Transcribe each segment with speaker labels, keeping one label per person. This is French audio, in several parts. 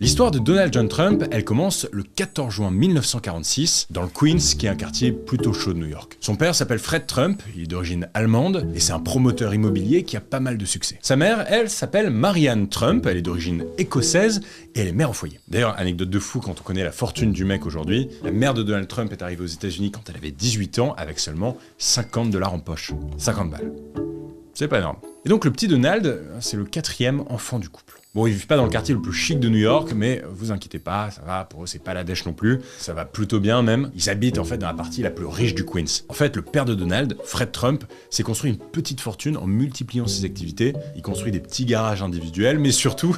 Speaker 1: L'histoire de Donald John Trump, elle commence le 14 juin 1946 dans le Queens, qui est un quartier plutôt chaud de New York. Son père s'appelle Fred Trump, il est d'origine allemande et c'est un promoteur immobilier qui a pas mal de succès. Sa mère, elle, s'appelle Marianne Trump, elle est d'origine écossaise et elle est mère au foyer. D'ailleurs, anecdote de fou quand on connaît la fortune du mec aujourd'hui, la mère de Donald Trump est arrivée aux États-Unis quand elle avait 18 ans avec seulement 50 $ en poche. 50 balles. C'est pas énorme. Et donc le petit Donald, c'est le 4e enfant du couple. Bon, ils vivent pas dans le quartier le plus chic de New York, mais vous inquiétez pas, ça va, pour eux c'est pas la dèche non plus, ça va plutôt bien même. Ils habitent en fait dans la partie la plus riche du Queens. En fait, le père de Donald, Fred Trump, s'est construit une petite fortune en multipliant ses activités. Il construit des petits garages individuels, mais surtout,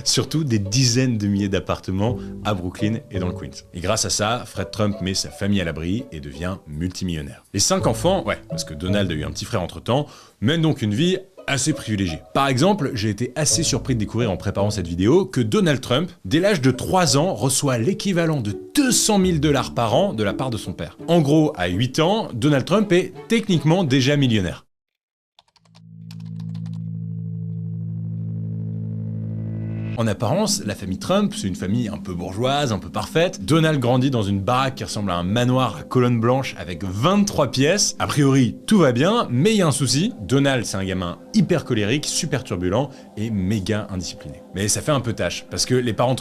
Speaker 1: surtout des dizaines de milliers d'appartements à Brooklyn et dans le Queens. Et grâce à ça, Fred Trump met sa famille à l'abri et devient multimillionnaire. Les 5 enfants, ouais, parce que Donald a eu un petit frère entre-temps, mènent donc une vie assez privilégié. Par exemple, j'ai été assez surpris de découvrir en préparant cette vidéo que Donald Trump, dès l'âge de 3 ans, reçoit l'équivalent de 200 000 $ par an de la part de son père. En gros, à 8 ans, Donald Trump est techniquement déjà millionnaire. En apparence, la famille Trump, c'est une famille un peu bourgeoise, un peu parfaite. Donald grandit dans une baraque qui ressemble à un manoir à colonnes blanches avec 23 pièces. A priori, tout va bien, mais il y a un souci. Donald, c'est un gamin hyper colérique, super turbulent et méga indiscipliné. Mais ça fait un peu tâche, parce que les parents